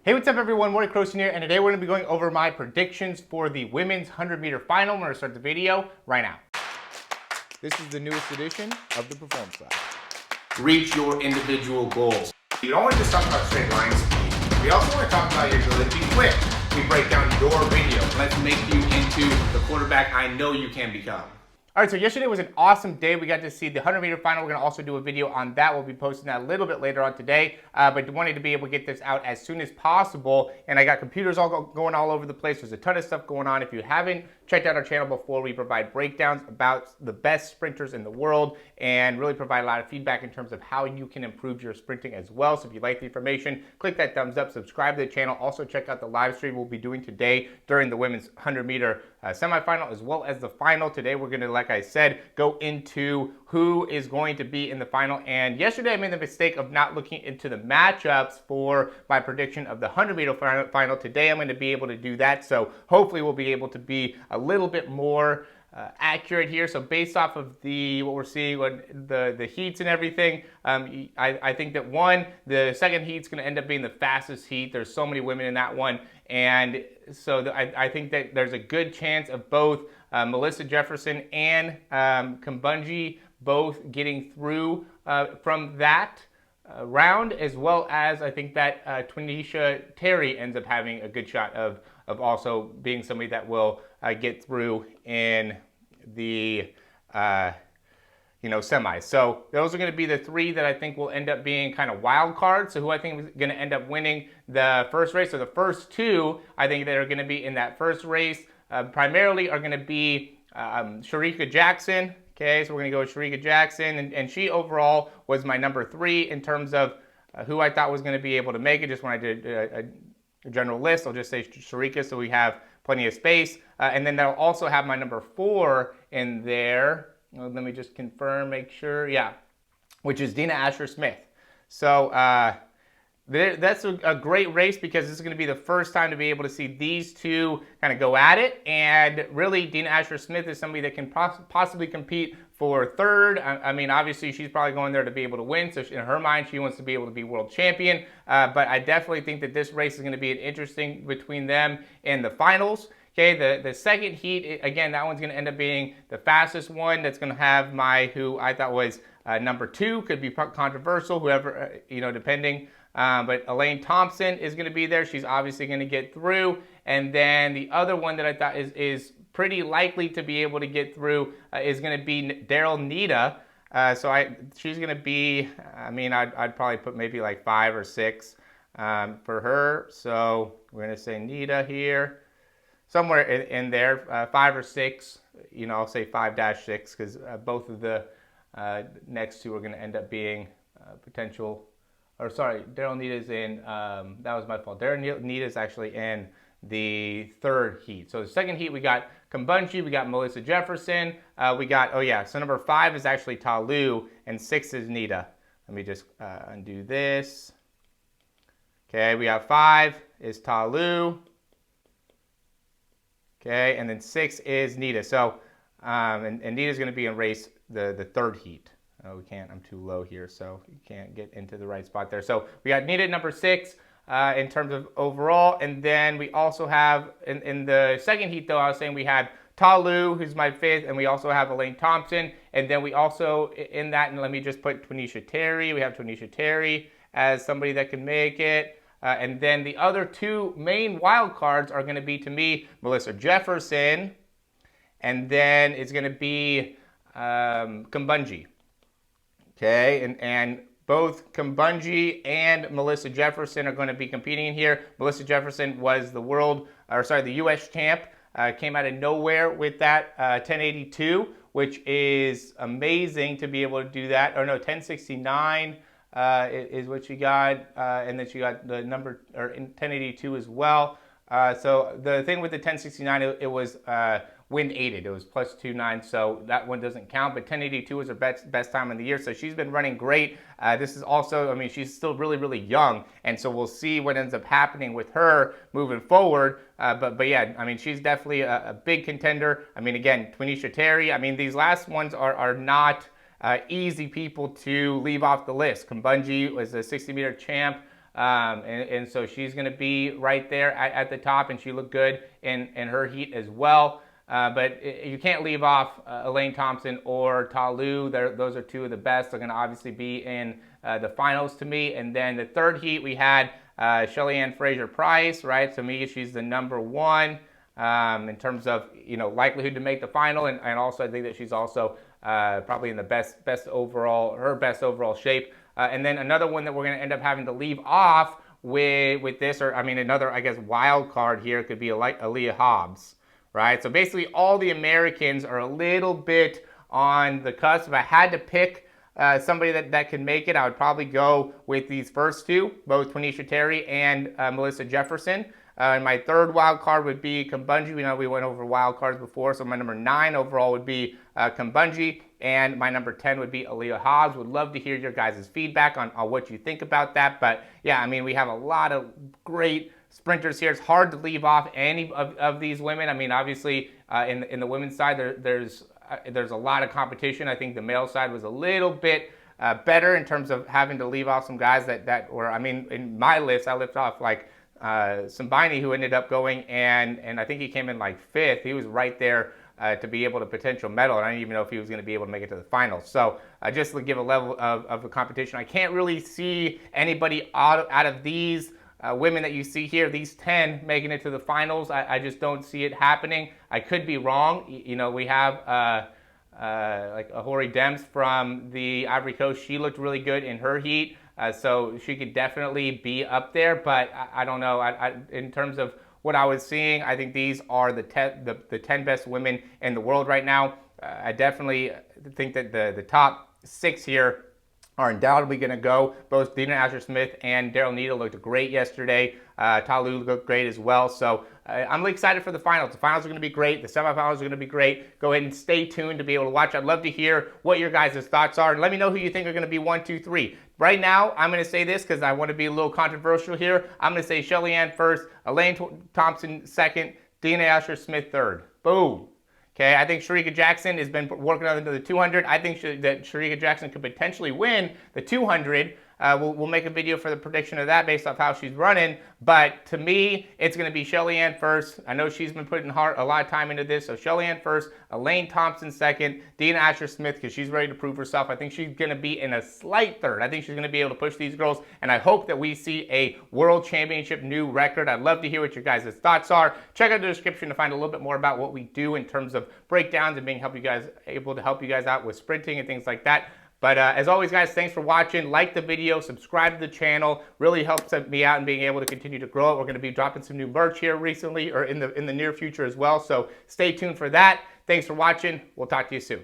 Hey, what's up everyone? Morey Croson here, and today we're going to be going over my predictions for the women's 100-meter final. I'm going to start the video right now. This is the newest edition of the Performance Lab. Reach your individual goals. You don't want to just talk about straight line speed. We also want to talk about your ability to be quick. We break down your video. Let's make you into the quarterback I know you can become. All right, so yesterday was an awesome day. We got to see the 100-meter final. We're going to also do a video on that. We'll be posting that a little bit later on today, but wanted to be able to get this out as soon as possible. And I got computers going all over the place. There's a ton of stuff going on. If you haven't checked out our channel before, we provide breakdowns about the best sprinters in the world and really provide a lot of feedback in terms of how you can improve your sprinting as well. So if you like the information, click that thumbs up, subscribe to the channel. Also check out the live stream we'll be doing today during the women's 100-meter semifinal as well as the final. Today we're going to, like I said, go into who is going to be in the final. And yesterday I made the mistake of not looking into the matchups for my prediction of the 100-meter final. Today I'm going to be able to do that. So hopefully we'll be able to be a little bit more accurate here. So based off of what we're seeing, the heats and everything, I think that the second heat's going to end up being the fastest heat. There's so many women in that one. And so I think that there's a good chance of both Melissa Jefferson and Kambundji both getting through from that round, as well as I think that Twanisha Terry ends up having a good shot of also being somebody that will get through in the semis. So those are going to be the three that I think will end up being kind of wild cards. So who I think is going to end up winning the first race. So the first two I think that are going to be in that first race primarily are going to be Shericka Jackson. Okay, so we're going to go with Shericka Jackson, and she overall was my number 3 in terms of who I thought was going to be able to make it. Just when I did a general list, I'll just say Shericka so we have plenty of space. And then they'll also have my number 4 in there. Let me just confirm, make sure. Yeah, which is Dina Smith. So that's a great race because this is going to be the first time to be able to see these two kind of go at it. And really, Dina Smith is somebody that can possibly compete for third. I mean, obviously, she's probably going there to be able to win. So in her mind, she wants to be able to be world champion. But I definitely think that this race is going to be an interesting between them in the finals. Okay, the second heat, again, that one's going to end up being the fastest one. That's going to have who I thought was number 2. Could be controversial, whoever, depending. But Elaine Thompson is going to be there. She's obviously going to get through. And then the other one that I thought is pretty likely to be able to get through is going to be Daryl Neita. She's going to be, I'd probably put maybe like 5 or 6 for her. So we're going to say Neita here. Somewhere in there, 5 or 6. I'll say 5-6 because both of the next two are going to end up being potential. Or sorry, Daryl Neita's in, that was my fault. Daryl Neita's actually in the third heat. So the second heat, we got Kambundji, we got Melissa Jefferson, we got, so number 5 is actually Talu, and 6 is Neita. Let me just undo this. Okay, we got 5 is Talu. Okay, and then 6 is Neita. So, and Neita's going to be in race the third heat. Oh, we can't, I'm too low here, so you can't get into the right spot there. So we got Neita number 6 in terms of overall. And then we also have, in the second heat though, I was saying we had Talu, who's my 5th, and we also have Elaine Thompson. And then we also, in that, and let me just put Twanisha Terry. We have Twanisha Terry as somebody that can make it. And then the other 2 main wild cards are going to be, to me, Melissa Jefferson, and then it's going to be Kambundji. Okay, and both Kambundji and Melissa Jefferson are going to be competing here. Melissa Jefferson was the U.S. champ. Came out of nowhere with that 1082, which is amazing to be able to do that. Or no, 1069 is what she got, and then she got the number, or 1082 as well. So the thing with the 1069, it was wind aided. It was plus 2.9, so that one doesn't count. But 1082 was her best time in the year, so she's been running great. This is also, she's still really, really young, and so we'll see what ends up happening with her moving forward. But yeah, she's definitely a big contender. Again, Twanisha Terry. These last ones are not easy people to leave off the list. Kambundji was a 60-meter champ. And so she's going to be right there at the top, and she looked good in her heat as well. But you can't leave off Elaine Thompson or Talu. Those are two of the best. They're going to obviously be in the finals to me. And then the third heat, we had Shelly Fraser Pryce, right? To me, she's the number one in terms of likelihood to make the final, and also I think that she's also probably in the best overall shape. And then another one that we're going to end up having to leave off with this, or I mean another, I guess, wild card here could be Aleia Hobbs, right? So basically all the Americans are a little bit on the cusp. If I had to pick somebody that can make it, I would probably go with these first two, both Twanisha Terry and Melissa Jefferson. And my third wild card would be Kambundji. We know we went over wild cards before, so my number 9 overall would be Kambundji, and my number 10 would be Aleia Hobbs. Would love to hear your guys' feedback on what you think about that. But yeah, I mean, we have a lot of great sprinters here. It's hard to leave off any of these women. I mean, obviously, in the women's side, there's a lot of competition. I think the male side was a little bit better in terms of having to leave off some guys that were, I mean, in my list, I left off like Sambini, who ended up going, and I think he came in like 5th. He was right there to be able to potential medal, and I didn't even know if he was going to be able to make it to the finals. So just to give a level of the competition, I can't really see anybody out of these women that you see here, these 10 making it to the finals. I just don't see it happening. I could be wrong. We have like Ahori Dems from the Ivory Coast. She looked really good in her heat. So she could definitely be up there, but I don't know. In terms of what I was seeing, I think these are the 10 best women in the world right now. I definitely think that the top 6 here are undoubtedly going to go. Both Dina Asher-Smith and Daryl Neita looked great yesterday. Talu looked great as well. So I'm really excited for the finals. The finals are going to be great. The semifinals are going to be great. Go ahead and stay tuned to be able to watch. I'd love to hear what your guys' thoughts are. And let me know who you think are going to be 1, 2, 3. Right now, I'm going to say this because I want to be a little controversial here. I'm going to say Shelly first, Elaine Thompson second, Dina Asher-Smith third. Boom. Okay, I think Shericka Jackson has been working on into the 200. I think that Shericka Jackson could potentially win the 200. We'll make a video for the prediction of that based off how she's running. But to me, it's going to be Shelly first. I know she's been putting a lot of time into this. So Shelly first, Elaine Thompson second, Dina Asher-Smith because she's ready to prove herself. I think she's going to be in a slight third. I think she's going to be able to push these girls. And I hope that we see a world championship new record. I'd love to hear what your guys' thoughts are. Check out the description to find a little bit more about what we do in terms of breakdowns and able to help you guys out with sprinting and things like that. But as always, guys, thanks for watching. Like the video, subscribe to the channel. Really helps me out in being able to continue to grow it. We're going to be dropping some new merch here recently, or in the near future as well. So stay tuned for that. Thanks for watching. We'll talk to you soon.